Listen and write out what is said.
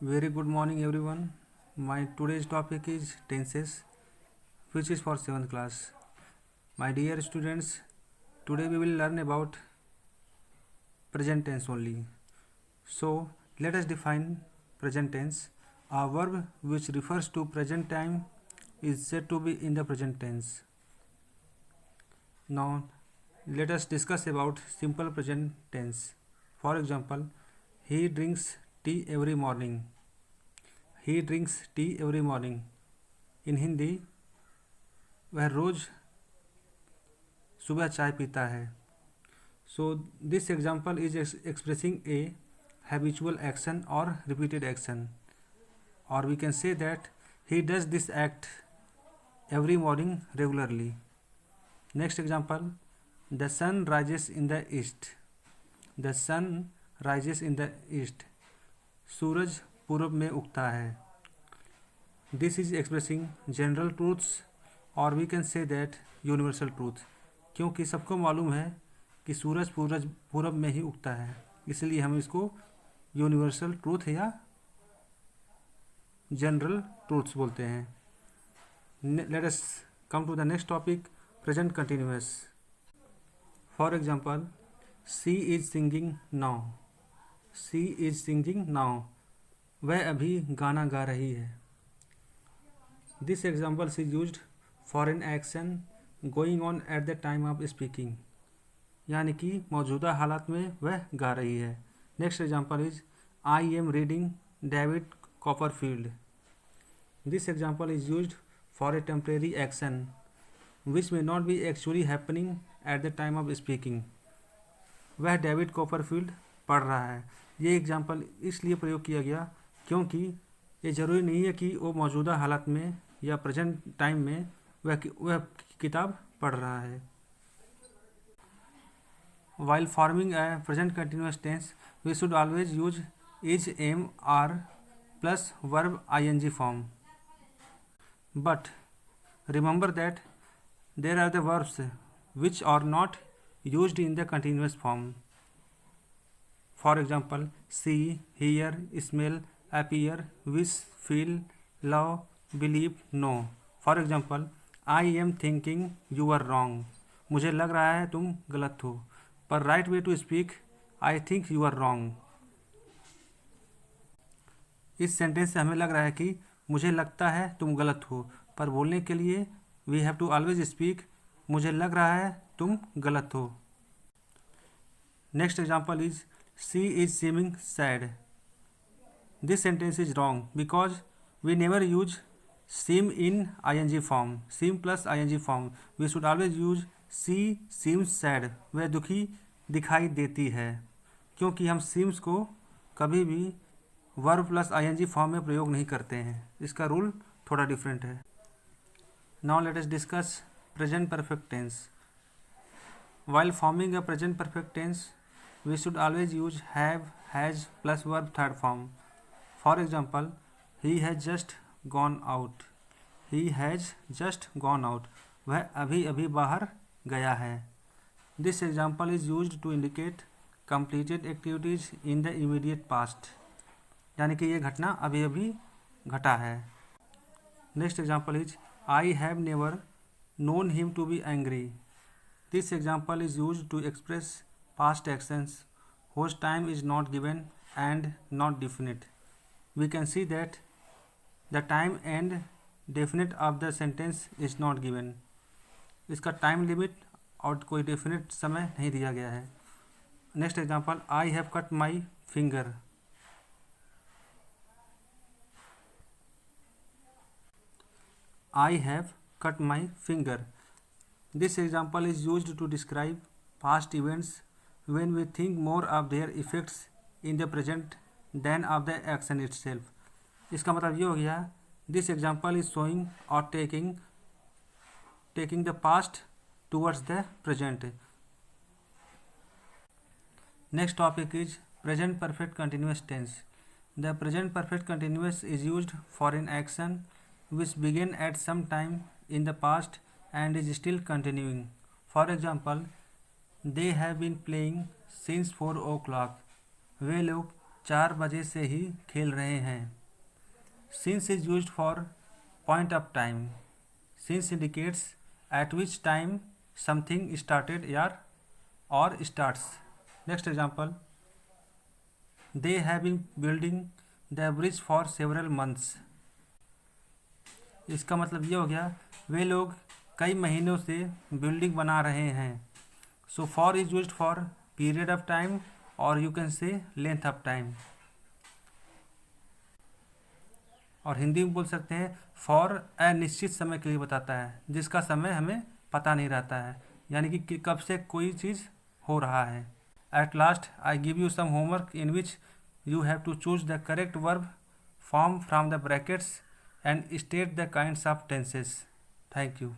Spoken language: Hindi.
Very good morning, everyone. My today's topic is tenses, which is for 7th class. My dear students, today we will learn about present tense only. So, let us define present tense. A verb which refers to present time is said to be in the present tense. Now, let us discuss about simple present tense. For example, he drinks tea every morning. He drinks tea every morning. In Hindi, वह रोज सुबह चाय पीता है. So this example is expressing a habitual action or repeated action, और we can say that he does this act every morning regularly. Next example, the sun rises in the east. The sun rises in the east. सूरज पूर्व में उगता है. This is expressing general truths, और we can say that universal truth, क्योंकि सबको मालूम है कि सूरज पूरब में ही उगता है, इसलिए हम इसको यूनिवर्सल ट्रूथ या जनरल ट्रूथ्स बोलते हैं. Let us come to the next topic, present continuous. For example, she is singing now. She is singing now. वह अभी गाना गा रही है. This example is used for an action going on at the time of speaking, यानी कि मौजूदा हालात में वह गा रही है. Next example is I am reading David Copperfield. This example is used for a temporary action which may not be actually happening at the time of speaking. वह डेविड कॉपरफील्ड पढ़ रहा है. ये एग्जाम्पल इसलिए प्रयोग किया गया क्योंकि ये ज़रूरी नहीं है कि वो मौजूदा हालात में या प्रेजेंट टाइम में वह किताब पढ़ रहा है. While forming a present continuous tense, we should always use is, am, are plus verb ing form. But remember that there are the verbs which are not used in the continuous form. For example, see, hear, smell, appear, wish, feel, love, believe, know. For example, I am thinking you are wrong. मुझे लग रहा है तुम गलत हो. पर right way to speak, I think you are wrong. इस सेंटेंस से हमें लग रहा है कि मुझे लगता है तुम गलत हो, पर बोलने के लिए we have to always speak मुझे लग रहा है तुम गलत हो. Next example is she is seeming sad. This sentence is wrong because we never use seem in ing form. Seem plus ing form. We should always use she seems sad. वह दुखी दिखाई देती है, क्योंकि हम seems को कभी भी verb plus ing फॉर्म में प्रयोग नहीं करते हैं. इसका रूल थोड़ा डिफरेंट है. Now let us discuss present perfect tense. While forming a present perfect tense, we should always use have, has plus verb third form. For example, he has just gone out. He has just gone out. वह अभी अभी बाहर गया है. This example is used to indicate completed activities in the immediate past, यानी कि ये घटना अभी अभी घटा है. Next example is I have never known him to be angry. This example is used to express past actions whose time is not given and not definite. We can see that the time and definite of the sentence is not given. इसका टाइम लिमिट और कोई डेफिनेट समय नहीं दिया गया है. Next example, I have cut my finger. I have cut my finger. This example is used to describe past events when we think more of their effects in the present than of the action itself. इसका मतलब ये हो गया, दिस एग्जाम्पल इज शोइंग और taking the past towards the present. Next topic is present perfect continuous tense. The present perfect continuous is used for an action which begin at some time in the past and is still continuing. For example, they have been playing since 4 o'clock. वे लोग 4 बजे से ही खेल रहे हैं। Since is used for point of time. Since indicates eight which time something started यार और starts. Next example, they have been building the bridge for several months. इसका मतलब ये हो गया वे लोग कई महीनों से बिल्डिंग बना रहे हैं। So for is used for period of time or you can say length of time. और हिंदी में बोल सकते हैं फॉर अनिश्चित समय के लिए बताता है, जिसका समय हमें पता नहीं रहता है, यानी कि कब से कोई चीज़ हो रहा है। At last I give you some homework in which you have to choose the correct verb form from the brackets and state the kinds of tenses. Thank you.